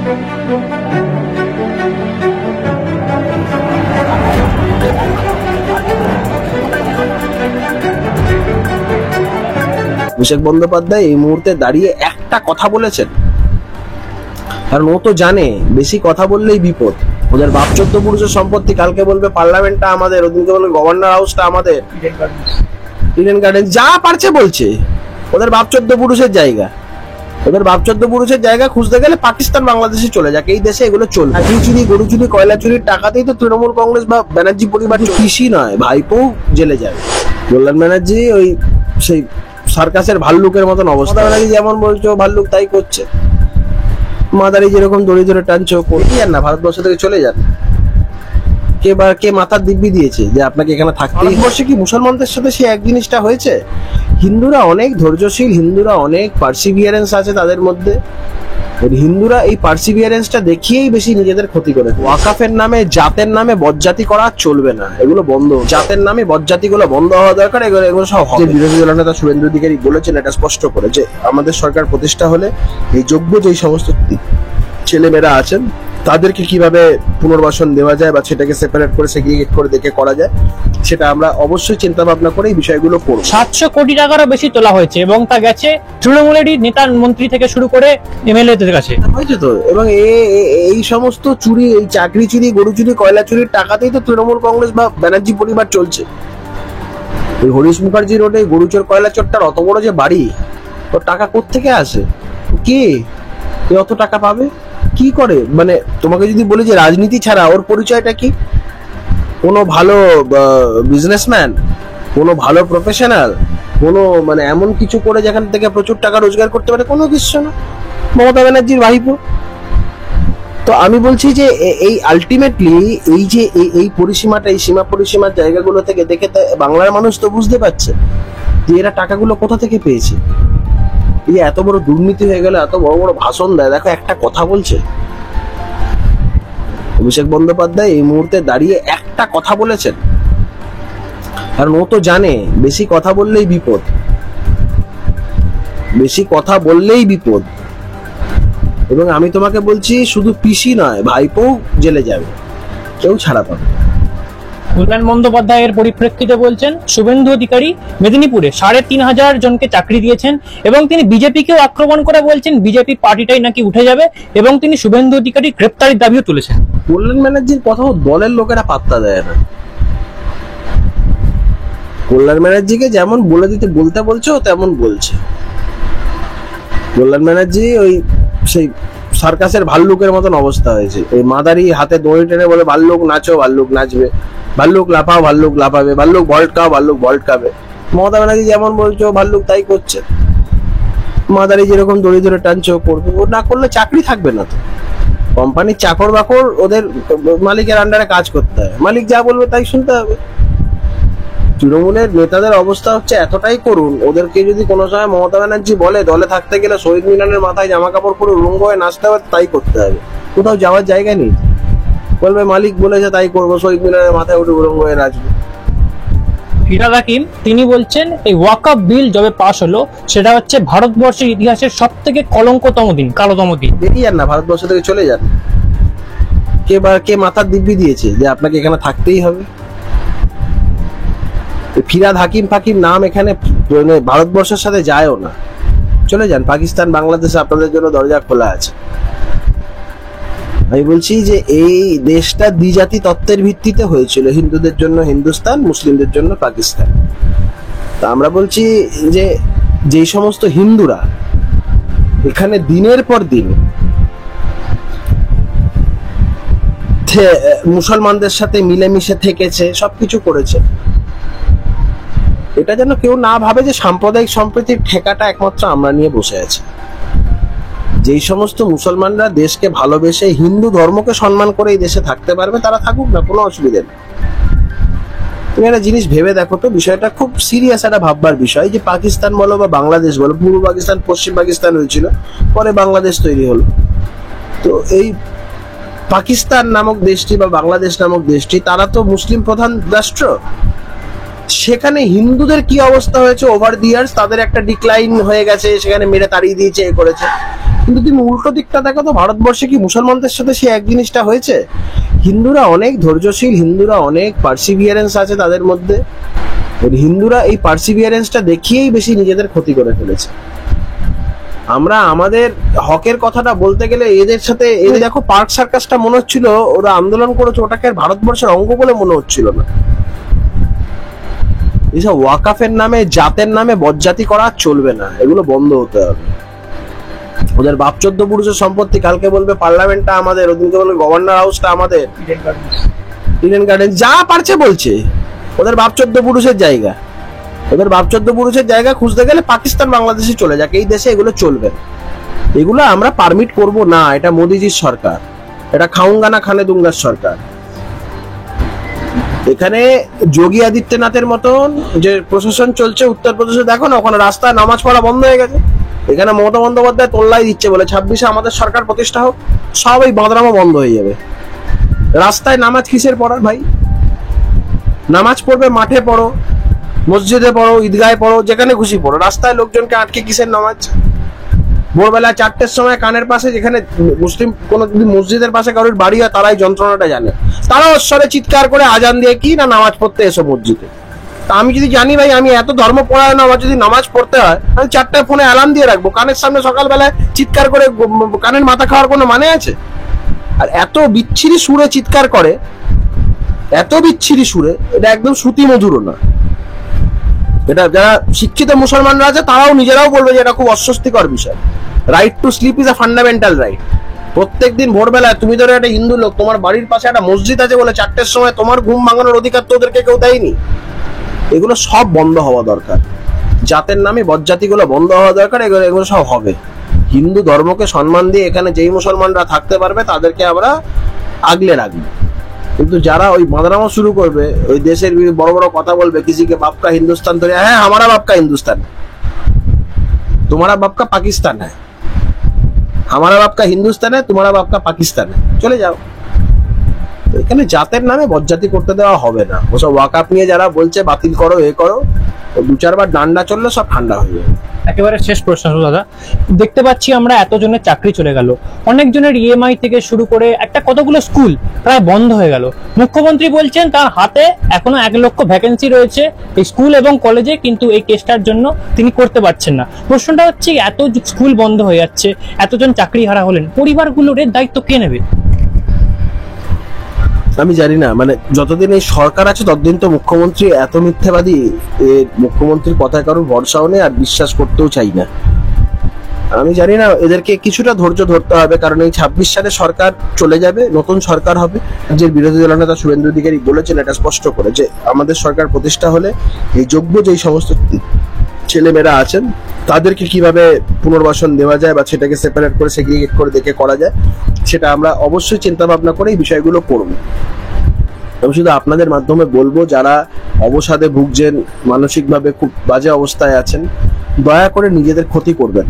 অভিষেক বন্দ্যোপাধ্যায় এই মুহূর্তে দাঁড়িয়ে একটা কথা বলেছেন, কারণ ও তো জানে বেশি কথা বললেই বিপদ। ওদের বাপ চোদ্দ পুরুষের সম্পত্তি, কালকে বলবে পার্লামেন্টটা আমাদের, ওদিনকে বলবে গভর্নর হাউসটা আমাদের, ইডেন গার্ডেন, যা পারছে বলছে। ওদের বাপ চোদ্দ পুরুষের জায়গা, ওদের বাপ চোদ্দ পুরুষের জায়গা খুঁজতে গেলে পাকিস্তান বাংলাদেশে চলে যাক, এই দেশে এগুলো চলবে। চাকরি চুরি, গরু চুরি, কয়লা চুরির টাকাতেই তো তৃণমূল কংগ্রেস বা ব্যানার্জি পরিবার কৃষি নয়, ভাইপো জেলে যাবে। কল্যাণ ব্যানার্জি ওই সেই সার্কাসের ভাল্লুকের মতন অবস্থা, যেমন বলছো ভাল্লুক তাই করছে। মাদারি যেরকম দড়ি ধরে টানছো, করতে যান না, ভারতবর্ষ থেকে চলে যান। কে মাথার দিব্যি দিয়েছে যে আপনাকে এখানে থাকতে? ভারতবর্ষে কি মুসলমানদের সাথে সে এক জিনিসটা হয়েছে? হিন্দুরা অনেক ধৈর্যশীল, হিন্দুরা অনেক পার্সিভিয়ারেন্স আছে তাদের মধ্যে। হিন্দুরা এই পার্সিভিয়ারেন্সটা দেখিয়েই বেশি নিজেদের ক্ষতি করে। ওয়াকাফের নামে, জাতের নামে বজ্জাতি করা চলবে না, এগুলো বন্ধ। জাতের নামে বজ্জাতি গুলো বন্ধ হওয়া দরকার, এগুলো সব হবে। বিরোধী দলনেতা শুভেন্দু অধিকারী বলেছেন এটা স্পষ্ট করে যে আমাদের সরকার প্রতিষ্ঠা হলে এই যোগ্য যেই সমস্ত ছেলেমেয়েরা আছেন তাদেরকে কিভাবে পুনর্বাসন দেওয়া যায় বা সেটাকে সেপারেট করে সেগ্রিগেট করে দেখে করা যায়, সেটা আমরা অবশ্যই চিন্তা ভাবনা করে এই বিষয়গুলো করব। 700 কোটি টাকারও বেশি তোলা হয়েছে এবং তা গেছে তৃণমূলেরই নেতা মন্ত্রী থেকে শুরু করে এমএলএদের কাছে হয়েছে তো। এবং এই সমস্ত চুরি, এই চাকরি চুরি, গরু চুরি, কয়লা চুরির টাকাতেই তো তৃণমূল কংগ্রেস বা ব্যানার্জি পরিবার চলছে। ওই হরিশ মুখার্জি রোডে গরুচোর কয়লা চোরটার অত বড় যে বাড়ি, ওর টাকা কোত্থেকে আসে? কে অত টাকা পাবে? কি করে? মানে তোমাকে যদি বলি যে রাজনীতি ছাড়া ওর পরিচয়টা কি? কোনো ভালো বিজনেসম্যান, কোনো ভালো প্রফেশনাল, কোনো মানে এমন কিছু করে যেখান থেকে প্রচুর টাকা রোজগার করতে পারে? কোনো কিছু না, মমতা ব্যানার্জির ভাইপো। তো আমি বলছি যে এই আলটিমেটলি এই যে এই পরিসীমাটা, এই সীমা পরিসীমার জায়গাগুলো থেকে দেখে বাংলার মানুষ তো বুঝতে পারছে যে এরা টাকাগুলো কোথা থেকে পেয়েছে। এই এত বড় দুর্নীতি হয়ে গেল, এত বড় বড় ভাষণ দেয়, দেখো একটা কথা বলছে। অভিষেক বন্দ্যোপাধ্যায় এই মুহূর্তে দাঁড়িয়ে একটা কথা বলেছেন, কারণ ও তো জানে বেশি কথা বললেই বিপদ, বেশি কথা বললেই বিপদ। এবং আমি তোমাকে বলছি শুধু পিসি নয়, ভাইপো জেলে যাবে, কেউ ছাড়া পাবে। কল্যাণ বন্দ্যোপাধ্যায়ের পরিপ্রেক্ষিতে বলছেন শুভেন্দু অধিকারী মেদিনীপুরে 3500 জনকে চাকরি দিয়েছেন এবং তিনি বিজেপিকেও আক্রমণ করে বলছেন বিজেপি পার্টিটাই নাকি উঠে যাবে এবং তিনি শুভেন্দু অধিকারী গ্রেপ্তারির দাবিও তুলেছেন। কল্যাণ ব্যানার্জির কথাও দলের লোকেরা পাত্তা দেয় না। কল্যাণ ব্যানার্জিকে যেমন বলতে বলছে ও তেমন বলছে। কল্যাণ ব্যানার্জি ওই সেই সার্কাসের ভাল্লুকের মতন অবস্থা হয়েছে। ওই মাদারি হাতে দড়ি টেনে বলে ভাল্লুক নাচো, ভাল্লুক নাচবে, ভাল্লুক লাফাও, ভাল্লুক লাফাবে, ভাল্লুক ভল্ট খাও, ভাল্লুক ভল্ট খাবে। মমতা ব্যানার্জি যেমন বলছো ভাল্লুক তাই করছে। মাদারি যেরকম দড়ি ধরে টানছে ও করবে। ও না করলে চাকরি থাকবে না তো। কোম্পানির চাকর বাকর ওদের মালিকের আন্ডারে কাজ করতে হয়, মালিক যা বলবে তাই শুনতে হবে। তৃণমূলের নেতাদের অবস্থা হচ্ছে এতটাই করুন, ওদেরকে যদি কোনো সময় মমতা ব্যানার্জি বলে দলে থাকতে গেলে শহীদ মিনারের মাথায় জামা কাপড় পরে উলঙ্গ হয়ে নাচতে হবে, তাই করতে হবে। কোথাও যাওয়ার জায়গা নেই, বলবে মালিক বলেছে তাই করবো, শহীদ মিনারের মাথায় উঠে উলঙ্গ হয়ে নাচবে। ফিরহাদ হাকিম তিনি বলছেন এই ওয়াকফ বিল যবে পাস হলো সেটা হচ্ছে ভারতবর্ষের ইতিহাসের সব থেকে কলঙ্কতম দিন, কালোতম দিন। বেরিয়ে যান না, ভারতবর্ষ থেকে চলে যান। কে মাথার দিব্যি দিয়েছে যে আপনাকে এখানে থাকতেই হবে? ফিরহাদ হাকিম ফাকিম নাম এখানে ভারতবর্ষের সাথে যায়ও না, চলে যান। পাকিস্তান বাংলাদেশে আপনাদের জন্য দরজা খোলা আছে। আমি বলছি যে এই দেশটা দ্বিজাতি তত্ত্বের ভিত্তিতে হয়েছিল, হিন্দুদের জন্য হিন্দুস্তান, মুসলিমদের জন্য পাকিস্তান। তা আমরা বলছি যে যেই সমস্ত হিন্দুরা এখানে দিনের পর দিন মুসলমানদের সাথে মিলেমিশে থেকেছে, সবকিছু করেছে, এটা যেন কেউ না ভাবে যে সাম্প্রদায়িক সম্প্রীতির ঠেকাটা একমাত্র আমরা নিয়ে বসে আছি। যেই সমস্ত মুসলমানরা দেশকে ভালোবেসে হিন্দু ধর্মকে সম্মান করে এই দেশে থাকতে পারবে তারা থাকুক না, কোনো অসুবিধা নেই। তুমি একটা জিনিস ভেবে দেখো তো, বিষয়টা খুব সিরিয়াস একটা ভাববার বিষয় যে পাকিস্তান বলো বা বাংলাদেশ বলো, পূর্ব পাকিস্তান পশ্চিম পাকিস্তান হয়েছিল, পরে বাংলাদেশ তৈরি হলো। তো এই পাকিস্তান নামক দেশটি বা বাংলাদেশ নামক দেশটি তারা তো মুসলিম প্রধান রাষ্ট্র। সেখানে হিন্দুদের কি অবস্থা হয়েছে ওভার দি ইয়ার্স, তাদের একটা ডিক্লাইন হয়ে গেছে, সেখানে মেরে তাড়িয়ে দিয়েছে, এ করেছে। কিন্তু তুমি উল্টো দিকটা দেখো তো, ভারতবর্ষে কি মুসলমানদের সাথে সে এক জিনিসটা হয়েছে? হিন্দুরা অনেক ধৈর্যশীল, হিন্দুরা অনেক পার্সিভিয়ারেন্স আছে তাদের মধ্যে। হিন্দুরা এই পার্সিভিয়ারেন্সটা দেখিয়েই বেশি নিজেদের ক্ষতি করে ফেলেছে। আমরা আমাদের হকের কথাটা বলতে গেলে এদের সাথে, এদের দেখো পার্ক সার্কাসটা মনে হচ্ছিল ওরা আন্দোলন করেছে, ওটাকে ভারতবর্ষের অঙ্গ বলে মনে হচ্ছিল না। এইসব ওয়াকাফের নামে, জাতের নামে বজ্জাতি করা চলবে না, এগুলো বন্ধ হতে হবে। ওদের বাপ চোদ্দ পুরুষের সম্পত্তি, কালকে বলবে পার্লামেন্টটা আমাদের, ওদিনকে বলবে গভর্নর হাউসটা আমাদের, ইডেন গার্ডেন, যা পারছে বলছে। ওদের বাপ চোদ্দ পুরুষের জায়গা, ওদের বাপ চোদ্দ পুরুষের জায়গা খুঁজতে গেলে পাকিস্তান বাংলাদেশে চলে যাক, এই দেশে এগুলো চলবে। এগুলো আমরা পারমিট করব না। এটা মোদিজির সরকার, এটা খাউঙ্গা না খানে দুঙ্গার সরকার। এখানে যোগী আদিত্যনাথের মতন যে প্রশাসন চলছে উত্তরপ্রদেশে, দেখো না ওখানে রাস্তায় নামাজ পড়া বন্ধ হয়ে গেছে। এখানে মমতা বন্দ্যোপাধ্যায় তোল্লাই দিচ্ছে বলে 26-এ আমাদের সরকার প্রতিষ্ঠা হোক, সব এই বাঁদরামো বন্ধ হয়ে যাবে। রাস্তায় নামাজ কিসের পড়ার ভাই? নামাজ পড়বে মাঠে পড়ো, মসজিদে পড়ো, ঈদগাহে পড়ো, যেখানে খুশি পড়ো। রাস্তায় লোকজনকে আটকে কিসের নামাজ? ভোরবেলা 4টের সময় কানের পাশে, যেখানে মুসলিম কোন মসজিদের পাশে কারোর বাড়ি হয় তারাই যন্ত্রণাটা জানে, তারা ঈশ্বরে চিৎকার করে আজান দিয়ে কি না নামাজ পড়তে এসো মসজিদে। তা আমি যদি জানি ভাই আমি এত ধর্ম পড়ায় না, আমার যদি নামাজ পড়তে হয় আমি 4টায় ফোনে অ্যালার্ম দিয়ে রাখবো, কানের সামনে সকালবেলায় চিৎকার করে কানের মাথা খাওয়ার কোনো মানে আছে? আর এত বিচ্ছিরি সুরে চিৎকার করে, এত বিচ্ছিরি সুরে, এটা একদম শ্রুতি মধুরও না। এটা যারা শিক্ষিত মুসলমানরা আছে তারাও নিজেরাও বলবে যে এটা খুব অস্বস্তিকর বিষয়। Right to sleep is a fundamental right. প্রত্যেকদিন ভোরবেলায় তুমি ধরো একটা হিন্দু লোক, তোমার বাড়ির পাশে একটা মসজিদ আছে বলে 4টের সময় তোমার ঘুম ভাঙানোর অধিকার তো ওদেরকে কেউ দেয়নি। এগুলো সব বন্ধ হওয়া দরকার। জাতের নামে বজ্জাতিগুলো বন্ধ হওয়া দরকার। এগুলো সব হবে। হিন্দু ধর্মকে সম্মান দিয়ে এখানে যেই মুসলমানরা থাকতে পারবে তাদেরকে আমরা আগলে রাখবো। কিন্তু যারা ওই বাঁদরামো শুরু করবে, ওই দেশের বড় বড় কথা বলবে, কিসিকে বাপ কা হিন্দুস্তান ধরে, হ্যাঁ हमारा बाप का हिंदुस्तान, तुम्हारा बाप का पाकिस्तान है, हमारा बाप का हिंदुस्तान है, तुम्हारा बाप का पाकिस्तान है, চলে যাও। এখানে জাতের নামে বজ্জাতি করতে দেওয়া হবে না। ওসব ওয়াকাফ নিয়ে যারা বলছে বাতিল করো, এ করো, 2-4 বার ডান্ডা চললে সব ঠান্ডা হয়ে যাবে। একেবারে শেষ প্রশ্ন দাদা, দেখতে পাচ্ছি আমরা এতজনের চাকরি চলে গেল, অনেকজনের ইএমআই থেকে শুরু করে একটা কতগুলো স্কুল প্রায় বন্ধ হয়ে গেল। মুখ্যমন্ত্রী বলছেন তার হাতে এখনো 1 লক্ষ ভ্যাকেন্সি রয়েছে এই স্কুল এবং কলেজে, কিন্তু এই কেসটার জন্য তিনি করতে পারছেন না। প্রশ্নটা হচ্ছে এত স্কুল বন্ধ হয়ে যাচ্ছে, এতজন চাকরি হারা হলেন, পরিবারগুলোর এর দায়িত্ব কে নেবে? আমি জানি না, মানে যতদিন এই সরকার আছে ততদিন তো মুখ্যমন্ত্রী এত মিথ্যাবাদী, মুখ্যমন্ত্রীর কথায় কারোর ভরসাও নেই আর বিশ্বাস করতেও চাই না। আমি জানি না, এদেরকে কিছুটা ধৈর্য ধরতে হবে, কারণ এই 26 সালে সরকার চলে যাবে, নতুন সরকার হবে। যে বিরোধী দলনেতা শুভেন্দু অধিকারী বলেছেন এটা স্পষ্ট করে যে আমাদের সরকার প্রতিষ্ঠা হলে এই যোগ্য যেই সমস্ত ছেলেমেয়েরা আছেন তাদেরকে কিভাবে পুনর্বাসন দেওয়া যায় বা সেটাকে সেপারেট করে সেগ্রিগেট করে দেখে করা যায়, সেটা আমরা অবশ্যই চিন্তা ভাবনা করে এই বিষয়গুলো করব। আমি শুধু আপনাদের মাধ্যমে বলবো, যারা অবসাদে ভুগছেন, মানসিকভাবে খুব বাজে অবস্থায় আছেন, দয়া করে নিজেদের ক্ষতি করবেন।